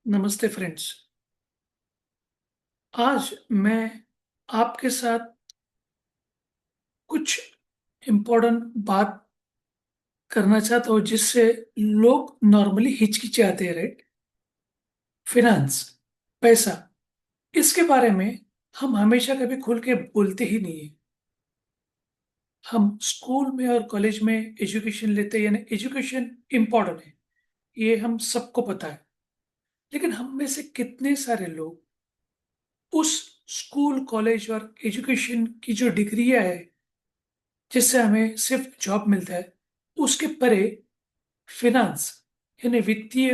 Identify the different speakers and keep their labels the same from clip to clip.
Speaker 1: नमस्ते फ्रेंड्स। आज मैं आपके साथ कुछ इम्पोर्टेंट बात करना चाहता हूँ जिससे लोग नॉर्मली हिचकिचाते हैं, राइट? फिनांस, पैसा, इसके बारे में हम हमेशा कभी खुल के बोलते ही नहीं है। हम स्कूल में और कॉलेज में एजुकेशन लेते हैं, यानी एजुकेशन इम्पोर्टेंट है, ये हम सबको पता है। लेकिन हम में से कितने सारे लोग उस स्कूल कॉलेज और एजुकेशन की जो डिग्रियां है जिससे हमें सिर्फ जॉब मिलता है, उसके परे फिनांस यानी वित्तीय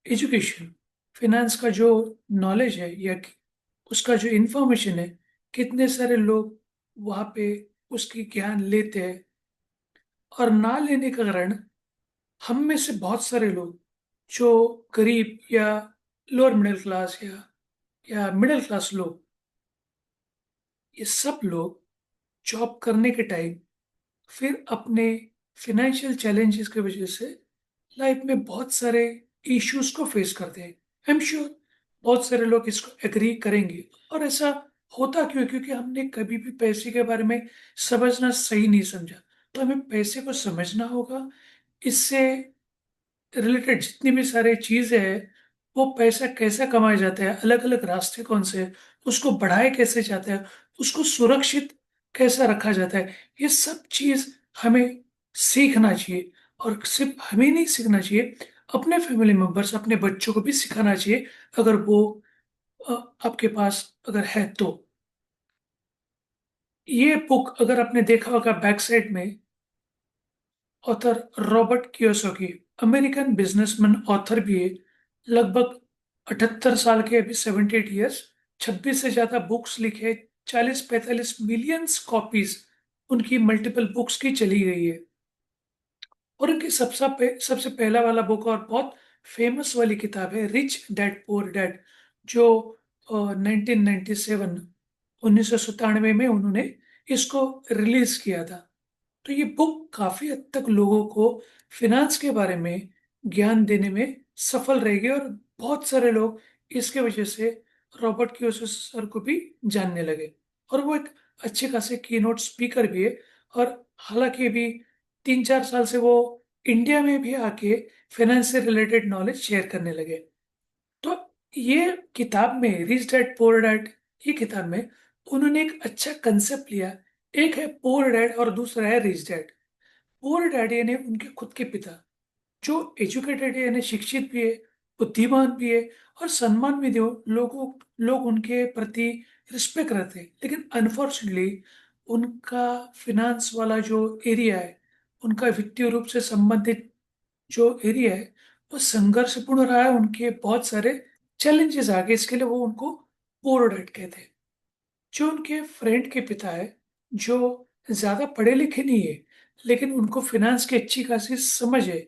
Speaker 1: एजुकेशन, फिनांस का जो नॉलेज है या उसका जो इंफॉर्मेशन है, कितने सारे लोग वहाँ पे उसकी ज्ञान लेते हैं। और ना लेने के कारण हम में से बहुत सारे लोग जो गरीब या लोअर मिडिल क्लास या मिडिल क्लास लोग, ये सब लोग जॉब करने के टाइम फिर अपने फिनेंशियल चैलेंजेस की वजह से लाइफ में बहुत सारे इश्यूज को फेस करते हैं। आई एम श्योर बहुत सारे लोग इसको एग्री करेंगे। और ऐसा होता क्यों? क्योंकि हमने कभी भी पैसे के बारे में समझना सही नहीं समझा। तो हमें पैसे को समझना होगा। इससे रिलेटेड जितनी भी सारी चीजें हैं, वो पैसा कैसे कमाया जाता है, अलग अलग रास्ते कौन से हैं, उसको बढ़ाए कैसे जाता है, उसको सुरक्षित कैसे रखा जाता है, ये सब चीज हमें सीखना चाहिए। और सिर्फ हमें नहीं सीखना चाहिए, अपने फैमिली मेंबर्स, अपने बच्चों को भी सिखाना चाहिए, अगर वो अ, आपके पास अगर है तो। ये बुक अगर आपने देखा होगा, बैक साइड में author Robert Kiyosaki, American businessman author भी है। लगभग 78 साल के, अभी 78 ईयर्स, 26 से ज्यादा बुक्स लिखे, 40-45 मिलियंस कॉपीज उनकी मल्टीपल बुक्स की चली गई है। और उनकी सबसे पहला वाला बुक और बहुत फेमस वाली किताब है रिच डैड पुअर डैड, जो 1997, 1997 में उन्होंने इसको रिलीज किया था। तो ये बुक काफी हद तक लोगों को फिनांस के बारे में ज्ञान देने में सफल रहेगी। और बहुत सारे लोग इसके वजह से रॉबर्ट कियोसाकी सर को भी जानने लगे। और वो एक अच्छे खासे कीनोट स्पीकर भी है। और हालांकि अभी 3-4 साल से वो इंडिया में भी आके फाइनेंस से रिलेटेड नॉलेज शेयर करने लगे। तो ये किताब में, रिच डैड पुअर डैड, ये किताब में उन्होंने एक अच्छा कंसेप्ट लिया। एक है पुअर डैड और दूसरा है रिच डैड। पुअर डैड यानी उनके खुद के पिता, जो एजुकेटेड है, यानी शिक्षित भी है, बुद्धिमान भी है, और सम्मान भी दो लोग उनके प्रति रिस्पेक्ट रखते हैं। लेकिन अनफॉर्चुनेटली उनका फिनांस वाला जो एरिया है, उनका वित्तीय रूप से संबंधित जो एरिया है, वो संघर्षपूर्ण रहा है। उनके बहुत सारे चैलेंजेस आ गए, इसके लिए वो उनको पुअर डैड कहते हैं। जो उनके फ्रेंड के पिता है, जो ज्यादा पढ़े लिखे नहीं है, लेकिन उनको फिनांस की अच्छी खासी समझ है,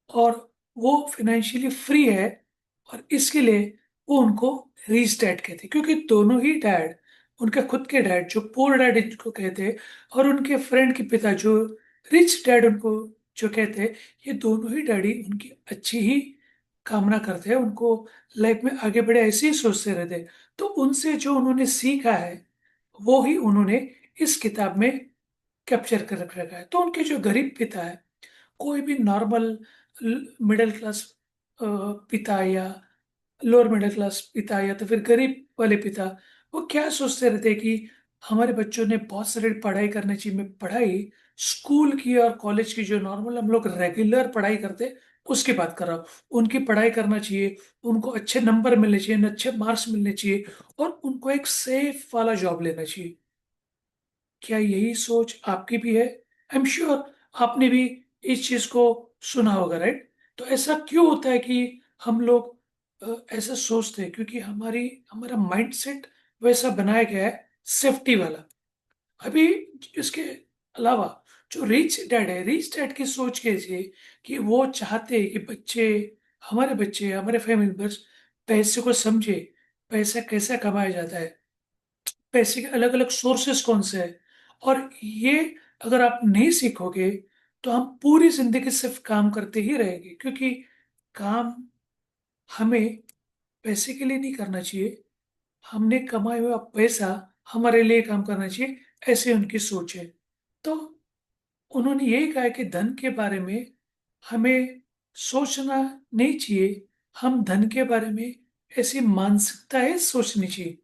Speaker 1: और वो फाइनेंशियली फ्री है, और इसके लिए वो उनको रिच डैड कहते हैं। क्योंकि दोनों ही डैड, उनके खुद के डैड जो पुअर डैड इनको कहते हैं, और उनके फ्रेंड के पिता जो रिच डैड उनको जो कहते हैं, ये दोनों ही डैडी उनकी अच्छी ही कामना करते हैं, उनको लाइफ में आगे बढ़े ऐसे ही सोचते रहते हैं। तो उनसे जो उन्होंने सीखा है, वो ही उन्होंने इस किताब में कैप्चर कर रखा है। तो उनके जो गरीब पिता है, कोई भी नॉर्मल मिडिल क्लास पिता, या लोअर मिडिल क्लास पिता, या तो फिर गरीब वाले पिता, वो क्या सोचते रहते हैं कि हमारे बच्चों ने बहुत सारी पढ़ाई करनी चाहिए। मैं पढ़ाई स्कूल की और कॉलेज की, जो नॉर्मल हम लोग रेगुलर पढ़ाई करते हैं, उसकी बात कर रहा हूँ। उनकी पढ़ाई करना चाहिए, उनको अच्छे नंबर मिलने चाहिए, अच्छे मार्क्स मिलने चाहिए, और उनको एक सेफ वाला जॉब लेना चाहिए। क्या यही सोच आपकी भी है? आई एम श्योर आपने भी इस चीज को सुना होगा, राइट? तो ऐसा क्यों होता है कि हम लोग ऐसा सोचते हैं? क्योंकि हमारा माइंडसेट वैसा बनाया गया है, सेफ्टी वाला। अभी इसके अलावा जो रिच डैड है, रिच डैड की सोच कैसी है कि वो चाहते हैं कि बच्चे, हमारे फैमिली मेंबर्स पैसे को समझे, पैसा कैसे कमाया जाता है, पैसे के अलग अलग सोर्सेस कौन से हैं। और ये अगर आप नहीं सीखोगे, तो हम पूरी जिंदगी सिर्फ काम करते ही रहेंगे। क्योंकि काम हमें पैसे के लिए नहीं करना चाहिए, हमने कमाया हुआ पैसा हमारे लिए काम करना चाहिए, ऐसे उनकी सोच है। तो उन्होंने यही कहा कि धन के बारे में हमें सोचना नहीं चाहिए, हम धन के बारे में ऐसी मानसिकता है सोचनी चाहिए।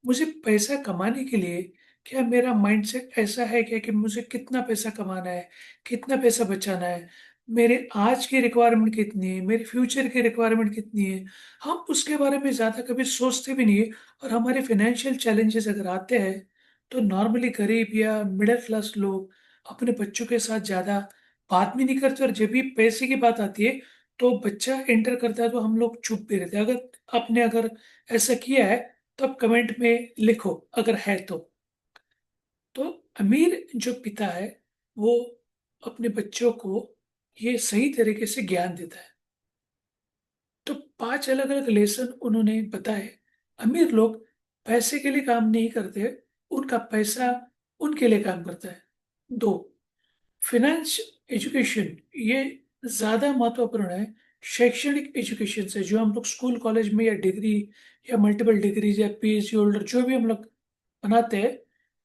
Speaker 1: मुझे पैसा कमाने के लिए क्या मेरा माइंडसेट ऐसा है क्या कि मुझे कितना पैसा कमाना है, कितना पैसा बचाना है, मेरे आज की रिक्वायरमेंट कितनी है, मेरे फ्यूचर की रिक्वायरमेंट कितनी है, हम उसके बारे में ज़्यादा कभी सोचते भी नहीं है। और हमारे फाइनेंशियल चैलेंजेस अगर आते हैं तो नॉर्मली गरीब या मिडिल क्लास लोग अपने बच्चों के साथ ज्यादा बात भी नहीं करते, और जब भी पैसे की बात आती है तो बच्चा एंटर करता है तो हम लोग चुप भी रहते हैं। अगर आपने अगर ऐसा किया है तो आप कमेंट में लिखो अगर है तो। तो अमीर जो पिता है वो अपने बच्चों को ये सही तरीके से ज्ञान देता है। तो 5 अलग अलग लेसन उन्होंने बताए। अमीर लोग पैसे के लिए काम नहीं करते, उनका पैसा उनके लिए काम करता है। दो, फिनेंस एजुकेशन ये ज्यादा महत्वपूर्ण है शैक्षणिक एजुकेशन से। जो हम लोग स्कूल कॉलेज में या डिग्री या मल्टीपल डिग्रीज या पीएचडी होल्डर जो भी हम लोग बनाते हैं,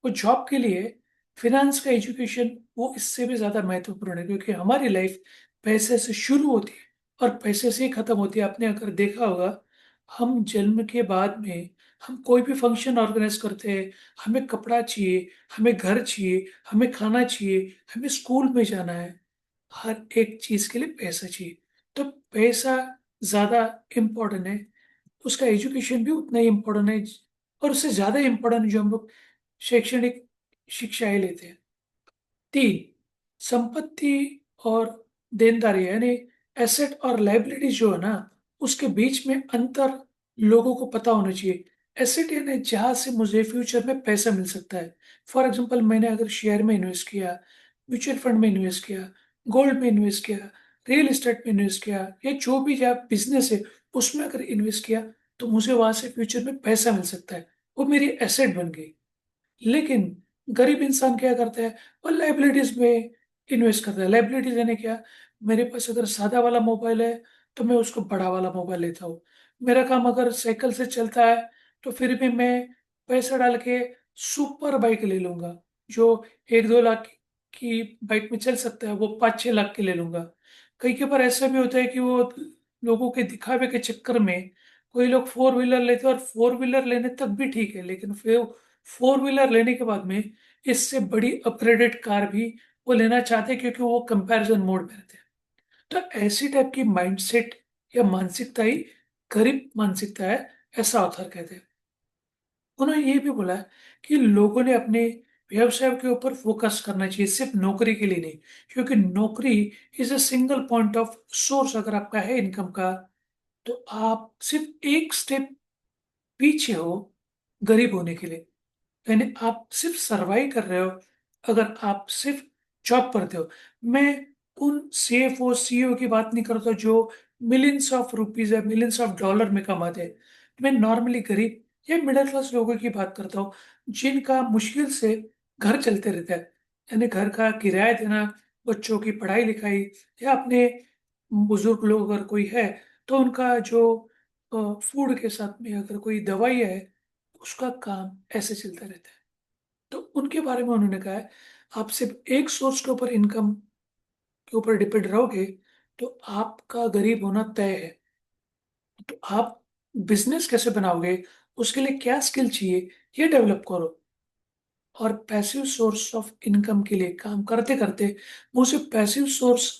Speaker 1: वो जॉब के लिए फिनेंस का एजुकेशन वो इससे भी ज्यादा महत्वपूर्ण है, क्योंकि हमारी लाइफ पैसे से शुरू होती है और पैसे से ही खत्म होती है। आपने अगर देखा होगा, हम जन्म के बाद में हम कोई भी फंक्शन ऑर्गेनाइज करते हैं, हमें कपड़ा चाहिए, हमें घर चाहिए, हमें खाना चाहिए, हमें स्कूल में जाना है, हर एक चीज के लिए पैसा चाहिए। तो पैसा ज्यादा इम्पोर्टेंट है, उसका एजुकेशन भी उतना ही इम्पोर्टेंट है, और उससे ज्यादा इम्पोर्टेंट जो हम लोग शैक्षणिक शिक्षाएं लेते हैं। तीन, संपत्ति और देनदारी यानी एसेट और लाइबिलिटी जो है ना, उसके बीच में अंतर लोगों को पता होना चाहिए। एसेट यानी जहां से मुझे फ्यूचर में पैसा मिल सकता है। फॉर एग्जांपल, मैंने अगर शेयर में इन्वेस्ट किया, म्यूचुअल फंड में इन्वेस्ट किया, गोल्ड में इन्वेस्ट किया, रियल एस्टेट में इन्वेस्ट किया, या जो भी जहाँ बिजनेस है उसमें अगर इन्वेस्ट किया, तो मुझे वहां से फ्यूचर में पैसा मिल सकता है, वो मेरी एसेट बन गई। लेकिन गरीब इंसान क्या करता है, वो लाइबिलिटीज में इन्वेस्ट करता है। लाइबिलिटीज यानी क्या, मेरे पास अगर सादा वाला मोबाइल है तो मैं उसको बड़ा वाला मोबाइल लेता हूँ। मेरा काम अगर साइकिल से चलता है तो फिर भी मैं पैसा डाल के सुपर बाइक ले लूंगा, जो 1-2 लाख की बाइक में चल सकता है, वो 5-6 लाख की ले लूंगा। कई के बार ऐसा भी होता है कि वो लोगों के दिखावे के चक्कर में कोई लोग 4 व्हीलर लेते हैं, और 4 व्हीलर लेने तक भी ठीक है, लेकिन फिर 4 व्हीलर लेने के बाद में इससे बड़ी अपग्रेडेड कार भी वो लेना चाहते हैं, क्योंकि वो कंपैरिजन मोड में रहते हैं। तो ऐसी टाइप की माइंडसेट या मानसिकता ही गरीब मानसिकता है, ऐसा ऑथर कहते हैं। उन्होंने ये भी बोला कि लोगों ने अपने व्यवसाय के ऊपर फोकस करना चाहिए, सिर्फ नौकरी के लिए नहीं, क्योंकि नौकरी is a single point of source अगर आपका है इनकम का, तो आप सिर्फ एक स्टेप पीछे हो गरीब होने के लिए। यानी आप सिर्फ सरवाइव कर रहे हो अगर आप सिर्फ जॉब करते हो। मैं उन सीएफओ सीईओ की बात नहीं करता जो मिलियंस ऑफ रुपीज या मिलियंस ऑफ डॉलर में कमाते हैं। मैं नॉर्मली गरीब या मिडिल क्लास लोगों की बात करता हूँ, जिनका मुश्किल से घर चलते रहता है। यानी घर का किराया देना, बच्चों की पढ़ाई लिखाई, या अपने बुजुर्ग लोग अगर कोई है तो उनका जो फूड के साथ में अगर कोई दवाई है, उसका काम ऐसे चलता रहता है। तो उनके बारे में उन्होंने कहा है, आप सिर्फ एक सोर्स के ऊपर इनकम के ऊपर डिपेंड रहोगे तो आपका गरीब होना तय है। तो आप बिजनेस कैसे बनाओगे, उसके लिए क्या स्किल चाहिए, ये डेवलप करो। और पैसिव सोर्स ऑफ इनकम के लिए काम करते करते मुझे पैसिव सोर्स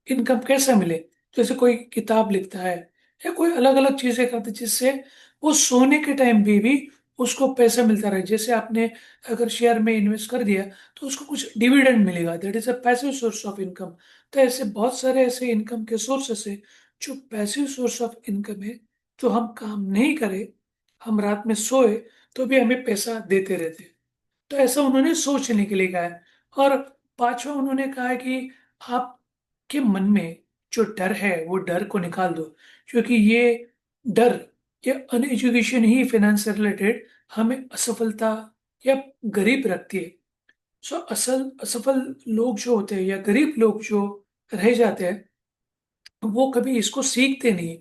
Speaker 1: इनकम कैसे मिले, जैसे कोई किताब लिखता है या कोई अलग अलग चीजें करते जिससे वो सोने के टाइम भी उसको पैसा मिलता रहे। जैसे आपने अगर शेयर में इन्वेस्ट कर दिया तो उसको कुछ डिविडेंड मिलेगा, that is a passive source of income. तो ऐसे बहुत सारे ऐसे इनकम के सोर्सेस है जो पैसिव सोर्स ऑफ इनकम है, जो हम काम नहीं करें, हम रात में सोए तो भी हमें पैसा देते रहते हैं। तो ऐसा उन्होंने सोचने के लिए कहा है। और पांचवा उन्होंने कहा है कि आपके मन में जो डर है वो डर को निकाल दो, क्योंकि ये डर, ये अनएजुकेशन ही फाइनेंस से रिलेटेड हमें असफलता या गरीब रखती है। सो असल असफल लोग जो होते हैं या गरीब लोग जो रह जाते हैं, वो कभी इसको सीखते नहीं,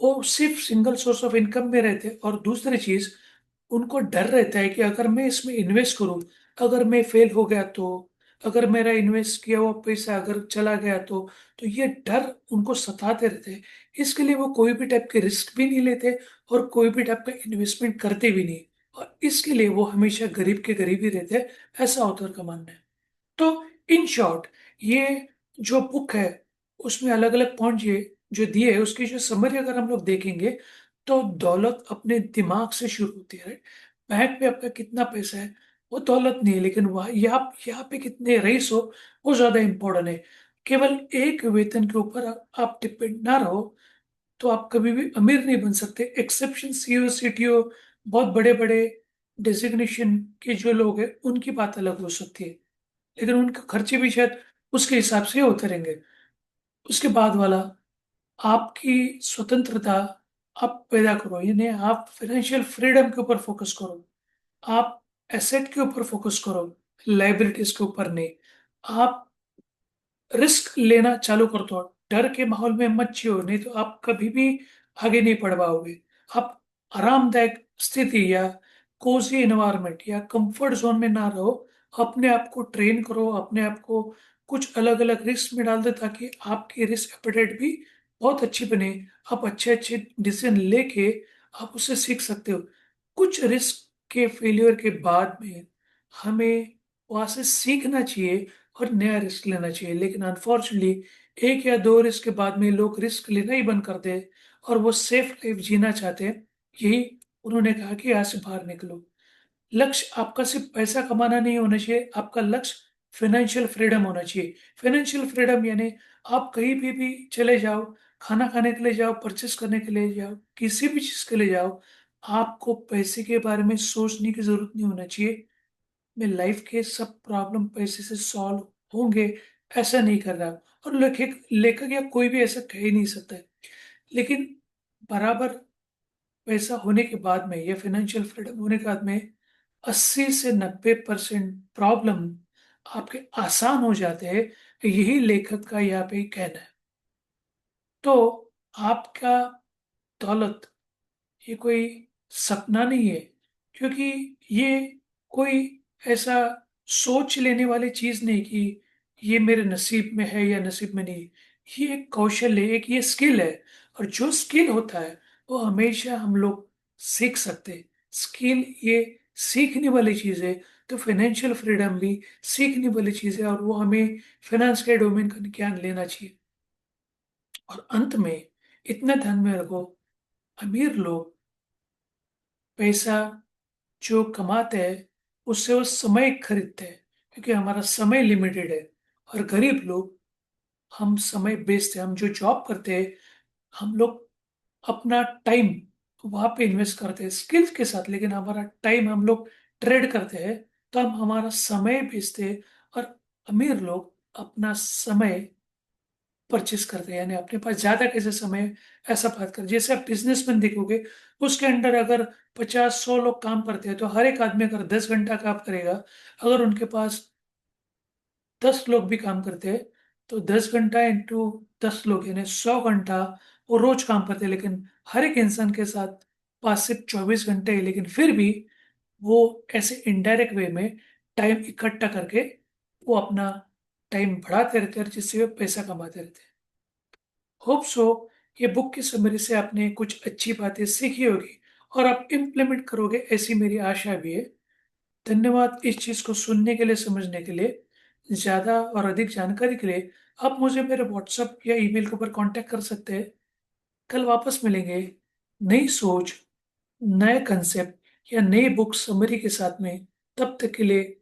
Speaker 1: वो सिर्फ सिंगल सोर्स ऑफ इनकम में रहते हैं। और दूसरी चीज, उनको डर रहता है कि अगर मैं इसमें इन्वेस्ट करूं, अगर मैं फेल हो गया तो, अगर मेरा इन्वेस्ट किया हुआ पैसा अगर चला गया तो ये डर उनको सताते रहते हैं। इसके लिए वो कोई भी टाइप के रिस्क भी नहीं लेते और कोई भी टाइप का इन्वेस्टमेंट करते भी नहीं। और इसके लिए वो हमेशा गरीब के गरीब ही रहते हैं, ऐसा ऑथर का मानना है। तो इन शॉर्ट, ये जो बुक है उसमें अलग अलग पॉइंट ये जो दिए है, उसकी जो समरी अगर हम लोग देखेंगे, तो दौलत अपने दिमाग से शुरू होती है, राइट। बैंक पे आपका कितना पैसा है वो दौलत नहीं है, लेकिन वह यहाँ पे कितने रईस हो वो ज्यादा इंपॉर्टेंट है। केवल एक वेतन के ऊपर आप डिपेंड ना रहो तो आप कभी भी अमीर नहीं बन सकते। एक्सेप्शन सीईओ सीटीओ, बहुत बड़े बड़े डेजिग्नेशन के जो लोग हैं उनकी बात अलग हो सकती है, लेकिन उनके खर्चे भी शायद उसके हिसाब से होते रहेंगे। उसके बाद वाला, आपकी स्वतंत्रता आप पैदा करो, यानी आप फाइनेंशियल फ्रीडम के ऊपर फोकस करो। आप एसेट के ऊपर फोकस करो, लाइबिलिटीज के ऊपर नहीं। आप रिस्क लेना चालू कर दो, डर के माहौल में मत जियो, नहीं तो आप कभी भी आगे नहीं बढ़ पाओगे। आप आरामदायक स्थिति या कोजी एनवायरनमेंट या कंफर्ट जोन में ना रहो। अपने आप को ट्रेन करो, अपने आप को कुछ अलग अलग रिस्क में डाल दो ताकि आपकी रिस्क एपेटाइट भी बहुत अच्छी बने। आप अच्छे अच्छे डिसीजन लेके आप उससे सीख सकते हो। कुछ रिस्क के फेलियर के बाद में हमें वहां से सीखना चाहिए और नया रिस्क लेना चाहिए। लेकिन अनफॉर्चुनेटली एक या दो रिस्क के बाद में लोग रिस्क लेना ही बंद कर दे और वो सेफ लाइफ जीना चाहते हैं। यही उन्होंने कहा कि यहाँ से बाहर निकलो। लक्ष्य आपका सिर्फ पैसा कमाना नहीं होना चाहिए, आपका लक्ष्य फाइनेंशियल फ्रीडम होना चाहिए। फाइनेंशियल फ्रीडम यानी आप कहीं भी चले जाओ, खाना खाने के लिए जाओ, परचेस करने के लिए जाओ, किसी भी चीज के लिए जाओ, आपको पैसे के बारे में सोचने की जरूरत नहीं होना चाहिए। मैं लाइफ के सब प्रॉब्लम पैसे से सॉल्व होंगे ऐसा नहीं कर रहा। और लेखक लेखक या कोई भी ऐसा कह ही नहीं सकता है। लेकिन बराबर पैसा होने के बाद में या फाइनेंशियल फ्रीडम होने के बाद में 80 से 90% प्रॉब्लम आपके आसान हो जाते हैं। यही लेखक का यहाँ पे कहना है। तो आपका दौलत ये कोई सपना नहीं है, क्योंकि ये कोई ऐसा सोच लेने वाली चीज नहीं कि ये मेरे नसीब में है या नसीब में नहीं। ये एक कौशल है, एक ये स्किल है। और जो स्किल होता है वो हमेशा हम लोग सीख सकते हैं। स्किल ये सीखने वाली चीज है। तो फाइनेंशियल फ्रीडम भी सीखने वाली चीज है, और वो हमें फाइनेंस के डोमेन का ज्ञान लेना चाहिए। और अंत में इतना ध्यान में रखो, अमीर लोग पैसा जो कमाते हैं उससे वो समय खरीदते हैं, क्योंकि हमारा समय लिमिटेड है। और गरीब लोग, हम समय बेचते हैं। हम जो जॉब करते हैं, हम लोग अपना टाइम वहां पे इन्वेस्ट करते हैं स्किल्स के साथ, लेकिन हमारा टाइम हम लोग ट्रेड करते हैं। तो हम हमारा समय बेचते हैं। और अमीर लोग अपना समय परचेस करते हैं, यानी अपने पास ज्यादा कैसे समय है, ऐसा बात कर। जैसे आप बिजनेसमैन देखोगे, उसके अंडर अगर 50-100 लोग काम करते हैं तो हर एक आदमी अगर 10 घंटा काम करेगा, अगर उनके पास 10 लोग भी काम करते हैं तो 10 घंटा इंटू 10 लोग यानी 100 घंटा वो रोज काम करते हैं। लेकिन हर एक इंसान के साथ पास सिर्फ 24 घंटे है, लेकिन फिर भी वो ऐसे इनडायरेक्ट वे में टाइम इकट्ठा करके वो अपना टाइम बढ़ाते रहते हैं, और जिससे वो पैसा कमाते रहते हैं। होप सो ये बुक की समरी से आपने कुछ अच्छी बातें सीखी होगी और आप इम्प्लीमेंट करोगे, ऐसी मेरी आशा भी है। धन्यवाद इस चीज को सुनने के लिए, समझने के लिए। ज्यादा और अधिक जानकारी के लिए आप मुझे मेरे व्हाट्सएप या ईमेल के ऊपर कांटेक्ट कर सकते हैं। कल वापस मिलेंगे नई सोच, नए कंसेप्ट या नई बुक समरी के साथ में। तब तक के लिए